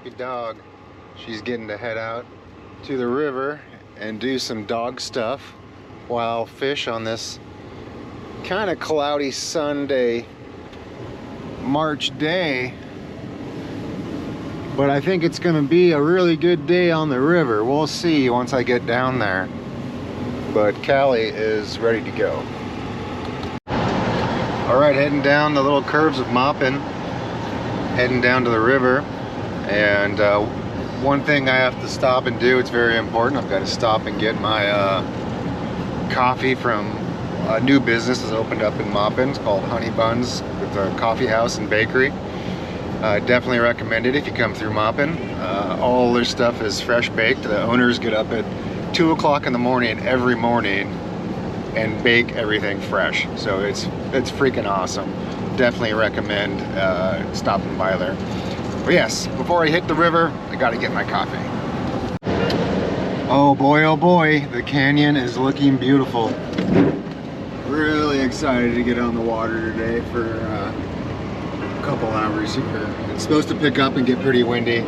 puppy dog. She's getting to head out to the river and do some dog stuff while I'll fish on this kind of cloudy Sunday, March day. But I think it's gonna be a really good day on the river. We'll see once I get down there. But Callie is ready to go. All right, heading down the little curves of Maupin, heading down to the river. And one thing I have to stop and do, it's very important. I've got to stop and get my coffee from a new business that's opened up in Maupin. It's called Honey Buns. It's a coffee house and bakery. Definitely recommend it if you come through Maupin. All their stuff is fresh baked. The owners get up at 2 o'clock in the morning every morning and bake everything fresh. So it's freaking awesome. Definitely recommend stopping by there. But yes, before I hit the river, I gotta get my coffee. Oh boy, the canyon is looking beautiful. Really excited to get on the water today for a couple hours here. It's supposed to pick up and get pretty windy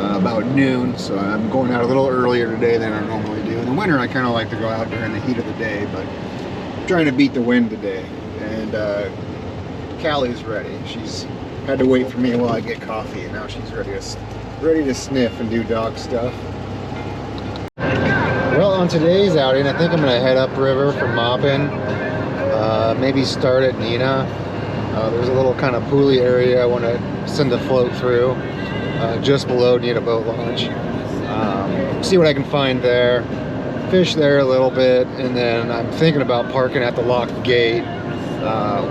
about noon, so I'm going out a little earlier today than I normally do. In the winter, I kind of like to go out during the heat of the day, but I'm trying to beat the wind today. And Callie's ready. She's had to wait for me while I get coffee, and now she's ready to sniff and do dog stuff. Well, on today's outing, I think I'm gonna head upriver from Maupin, maybe start at Nina. There's a little kind of pooly area I want to send a float through, just below Nina Boat Launch. See what I can find there, fish there a little bit, and then I'm thinking about parking at the locked gate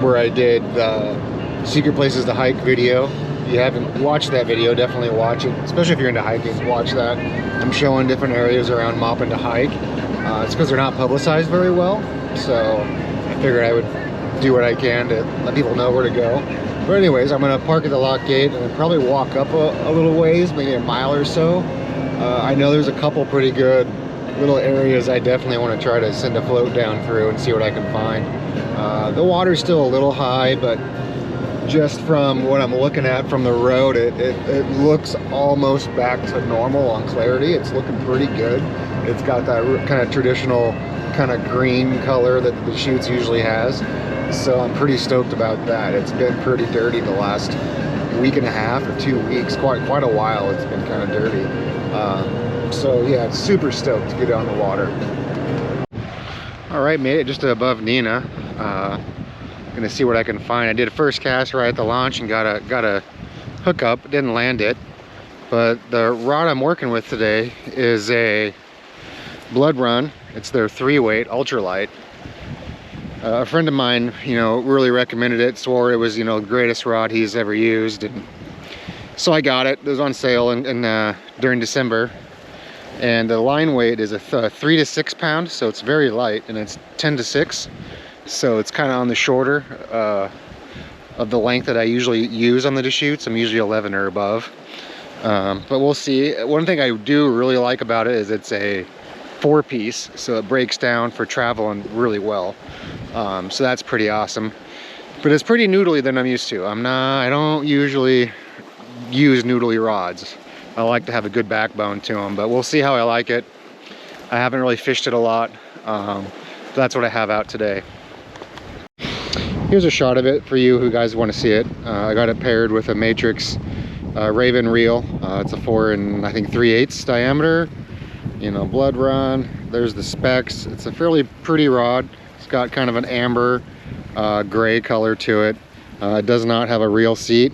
where I did Secret Places to Hike video. If you haven't watched that video, definitely watch it, especially if you're into hiking. Watch that. I'm showing different areas around Maupin to hike. It's because they're not publicized very well, so I figured I would do what I can to let people know where to go. But anyways, I'm going to park at the lock gate and then probably walk up a little ways, maybe a mile or so. I know there's a couple pretty good little areas I definitely want to try to send a float down through and see what I can find. The water's still a little high, but just from what I'm looking at from the road, it looks almost back to normal on clarity. It's looking pretty good. It's got that kind of traditional kind of green color that the Deschutes usually has. So I'm pretty stoked about that. It's been pretty dirty the last week and a half or 2 weeks, quite a while. It's been kind of dirty. So yeah, super stoked to get on the water. All right, made it just above Nina. Gonna see what I can find. I did a first cast right at the launch and got a hookup. Didn't land it, but the rod I'm working with today is a Blood Run. It's their 3-weight ultralight. A friend of mine, really recommended it. Swore it was, the greatest rod he's ever used. And so I got it. It was on sale during December. And the line weight is a 3 to 6 pound, so it's very light, and it's 10 to 6. So it's kind of on the shorter of the length that I usually use on the Deschutes. I'm usually 11 or above. But we'll see. One thing I do really like about it is it's a 4-piece, so it breaks down for traveling really well. So that's pretty awesome. But it's pretty noodly than I'm used to. I don't usually use noodly rods. I like to have a good backbone to them, but we'll see how I like it. I haven't really fished it a lot. That's what I have out today. Here's a shot of it for you who guys want to see it. I got it paired with a Matrix Raven reel. It's a 4 3/8 diameter. Blood Run. There's the specs. It's a fairly pretty rod. It's got kind of an amber gray color to it. It does not have a reel seat.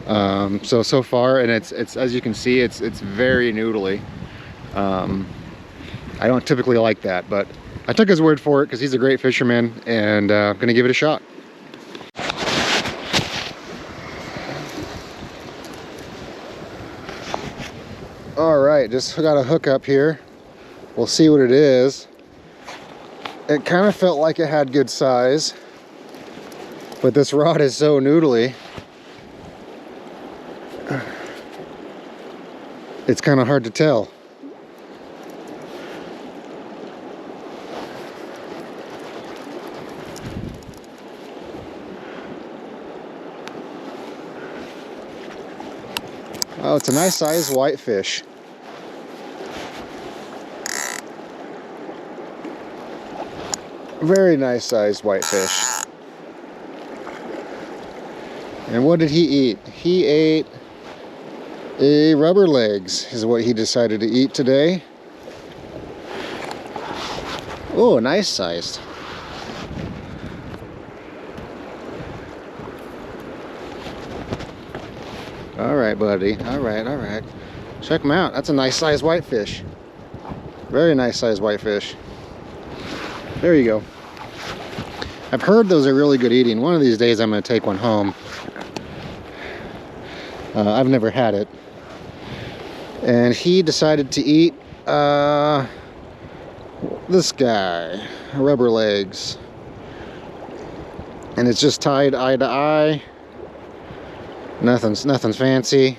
So far, and it's as you can see, it's very noodly. I don't typically like that, but I took his word for it because he's a great fisherman, and I'm gonna give it a shot. All right, just got a hook up here. We'll see what it is. It kind of felt like it had good size, but this rod is so noodly. It's kind of hard to tell. Oh, it's a nice sized whitefish. Very nice sized whitefish. And what did he eat? He ate a rubber legs, is what he decided to eat today. Oh, nice sized. All right, buddy. All right, all right. Check him out. That's a nice sized whitefish. Very nice sized whitefish. There you go. I've heard those are really good eating. One of these days I'm going to take one home. I've never had it. And he decided to eat this guy, rubber legs. And it's just tied eye to eye. Nothing's fancy.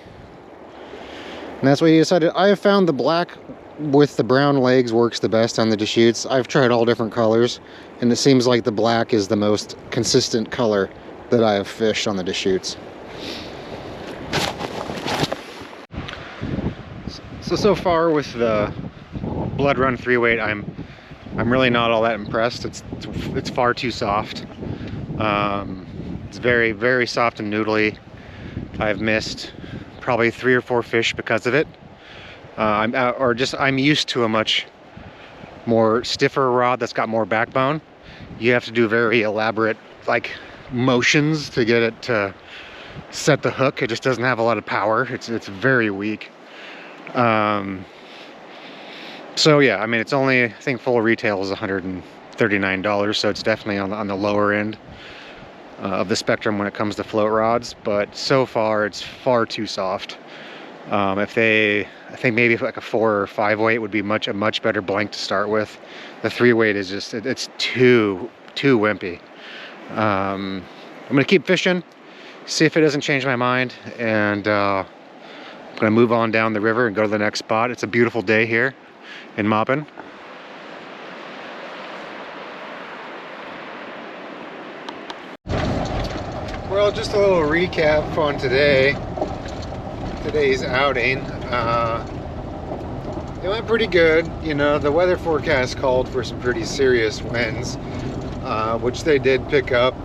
And that's what he decided. I have found the black with the brown legs works the best on the Deschutes. I've tried all different colors, and it seems like the black is the most consistent color that I have fished on the Deschutes. So far with the Blood Run 3-weight, I'm really not all that impressed. It's far too soft. It's very, very soft and noodly. I've missed probably 3 or 4 fish because of it. I'm used to a much more stiffer rod that's got more backbone. You have to do very elaborate like motions to get it to set the hook. It just doesn't have a lot of power. It's very weak. So yeah, I mean, it's only, I think full retail is $139, so it's definitely on the lower end of the spectrum when it comes to float rods, but so far it's far too soft. I think maybe like a 4 or 5 weight would be a much better blank to start with. The 3 weight is just, it's too wimpy. I'm gonna keep fishing, see if it doesn't change my mind, and I'm gonna move on down the river and go to the next spot. It's a beautiful day here in Maupin. Well, just a little recap on today's outing. It went pretty good. You know, the weather forecast called for some pretty serious winds, which they did pick up,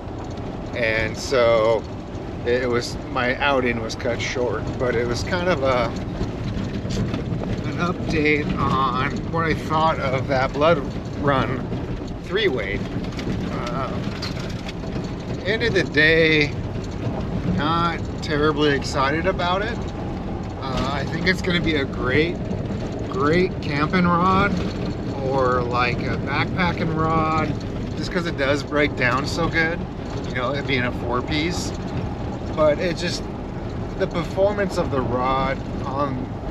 and so my outing was cut short. But it was kind of an update on what I thought of that Blood Run 3-weight. End of the day, not terribly excited about it. I think it's going to be a great camping rod, or like a backpacking rod, just because it does break down so good, you know, it being a 4-piece. But it's just the performance of the rod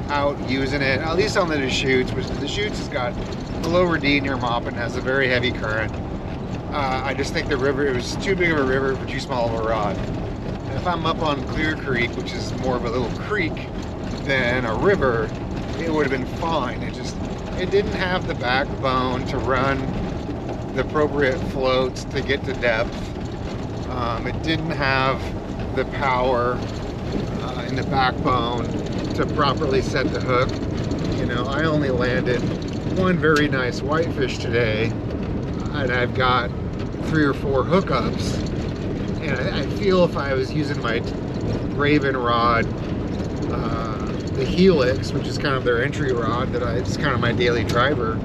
out using it, at least on the Deschutes, which the Deschutes has got a lower D near Maupin, has a very heavy current. I just think the river, it was too big of a river for too small of a rod. And if I'm up on Clear Creek, which is more of a little creek than a river, it would have been fine. It didn't have the backbone to run the appropriate floats to get to depth. It didn't have the power in the backbone to properly set the hook. You know, I only landed one very nice whitefish today, and I've got 3 or 4 hookups, and I feel if I was using my Raven rod, the Helix, which is kind of their entry rod, it's kind of my daily driver,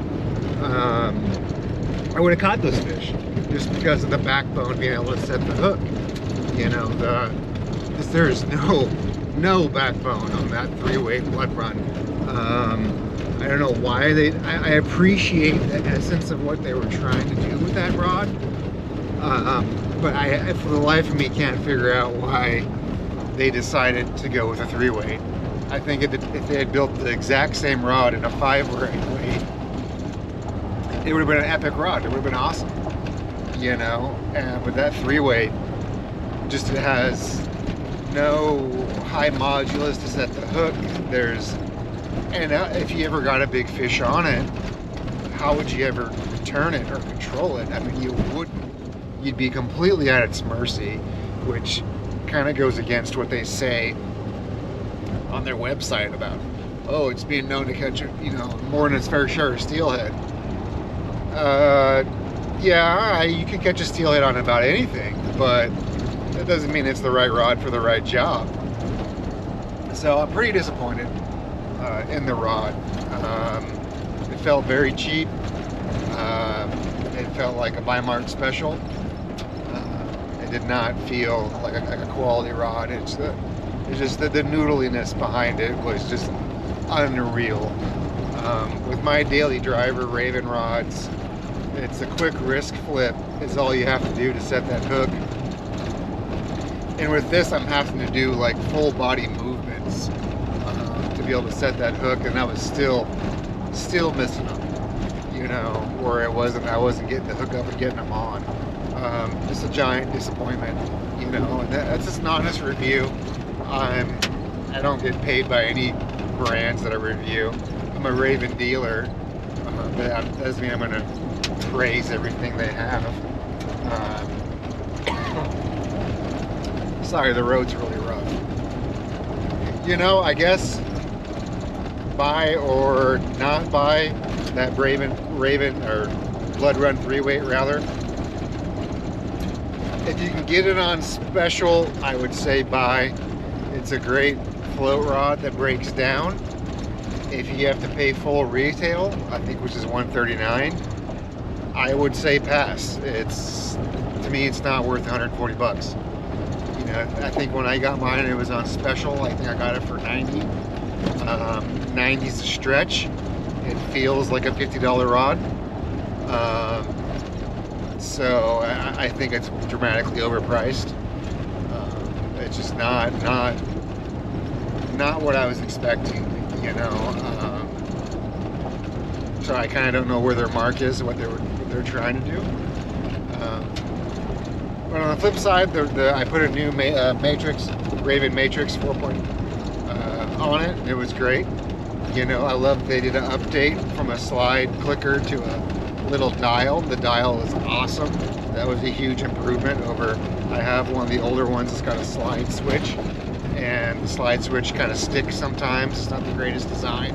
I would have caught those fish just because of the backbone being able to set the hook. You know, there's no backbone on that 3-weight Blood Run. I don't know why I appreciate the essence of what they were trying to do with that rod, but I for the life of me can't figure out why they decided to go with a 3-weight. I think if they had built the exact same rod in a 5 or 8 weight, it would have been an epic rod. It would have been awesome, you know. And with that 3-weight, just it has no high modulus to set the hook. And if you ever got a big fish on it, how would you ever turn it or control it? I mean, you wouldn't. You'd be completely at its mercy, which kind of goes against what they say on their website about, oh, it's being known to catch, you know, more than its fair share of steelhead. Yeah, you can catch a steelhead on about anything, but that doesn't mean it's the right rod for the right job. So I'm pretty disappointed in the rod. It felt very cheap. It felt like a Bi-Mart special. It did not feel like a quality rod. It's just the noodliness behind it was just unreal. With my daily driver Raven rods, it's a quick wrist flip is all you have to do to set that hook. And with this, I'm having to do like full body movements to be able to set that hook, and I was still missing them. You know, where I wasn't getting the hook up and getting them on. Just a giant disappointment. You know, and that's just an honest review. I don't get paid by any brands that I review. I'm a Raven dealer, but that doesn't mean I'm going to praise everything they have. Sorry, the road's really rough. You know, I guess buy or not buy that Raven or Blood Run 3-weight rather. If you can get it on special, I would say buy. It's a great float rod that breaks down. If you have to pay full retail, I think, which is $139, I would say pass. To me, it's not worth 140 bucks. You know, I think when I got mine, it was on special. I think I got it for 90. 90's a stretch. It feels like a $50 rod. So I think it's dramatically overpriced. It's just not what I was expecting, you know. So I kind of don't know where their mark is, what they're trying to do. But on the flip side, I put a new Matrix, Raven Matrix 4.0 on it, and it was great. You know, I love they did an update from a slide clicker to a little dial. The dial is awesome. That was a huge improvement over, I have one of the older ones that's got a slide switch, and the slide switch kind of sticks sometimes. It's not the greatest design.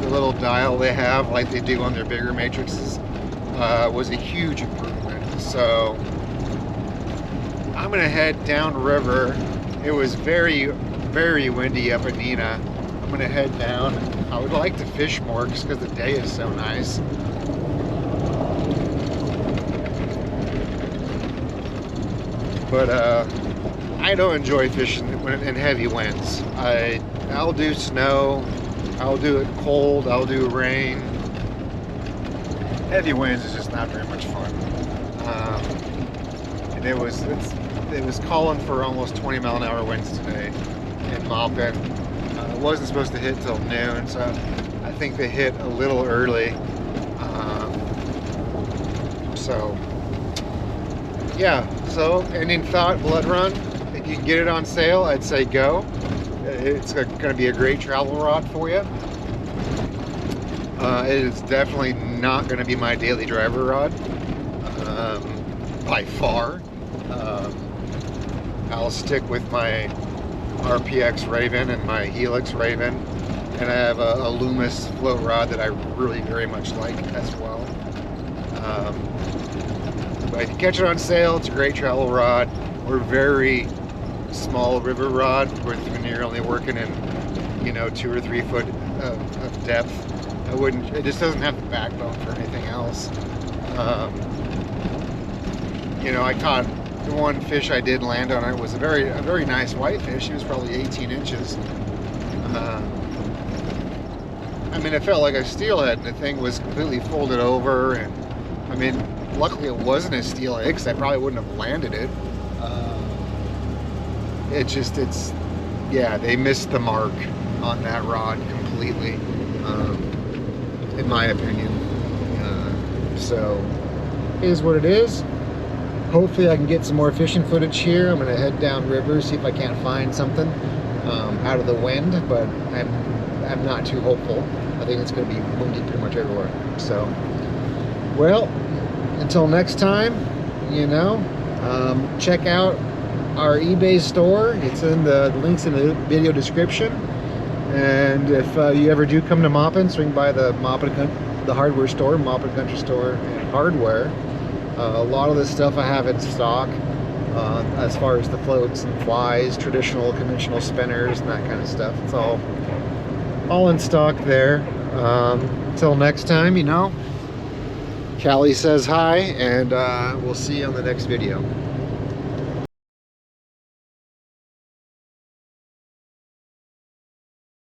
The little dial they have, like they do on their bigger matrices, was a huge improvement. So I'm gonna head downriver. It was very, very windy up in Neenah. I'm gonna head down. I would like to fish more just because the day is so nice. But I don't enjoy fishing in heavy winds. I'll do snow, I'll do it cold, I'll do rain. Heavy winds is just not very much fun. And it was calling for almost 20-mile-an-hour winds today in Maupin. It wasn't supposed to hit till noon, so I think they hit a little early. So yeah, so ending thought, Blood Run, if you can get it on sale, I'd say go. It's going to be a great travel rod for you. It is definitely not going to be my daily driver rod, by far. I'll stick with my RPX Raven and my Helix Raven, and I have a Loomis float rod that I really very much like as well. But if you catch it on sale, it's a great travel rod. Or very small river rod when you're only working in, you know, 2 or 3 foot of depth. It just doesn't have the backbone for anything else. You know, I caught the one fish I did land on. It was a very nice whitefish. It was probably 18 inches. I mean, it felt like a steelhead, and the thing was completely folded over. And I mean, luckily it wasn't a steelhead, because I probably wouldn't have landed it. Yeah, they missed the mark on that rod completely, in my opinion. So, it is what it is. Hopefully I can get some more fishing footage here. I'm gonna head down river, see if I can't find something out of the wind, but I'm not too hopeful. I think it's gonna be windy pretty much everywhere. So, well, until next time, you know, check out our eBay store. It's in the links in the video description. And if you ever do come to Maupin, swing by the the hardware store, Maupin Country Store and Hardware. A lot of the stuff I have in stock, as far as the floats and flies, traditional, conventional spinners, and that kind of stuff. It's all in stock there. Until next time, you know, Callie says hi, and we'll see you on the next video.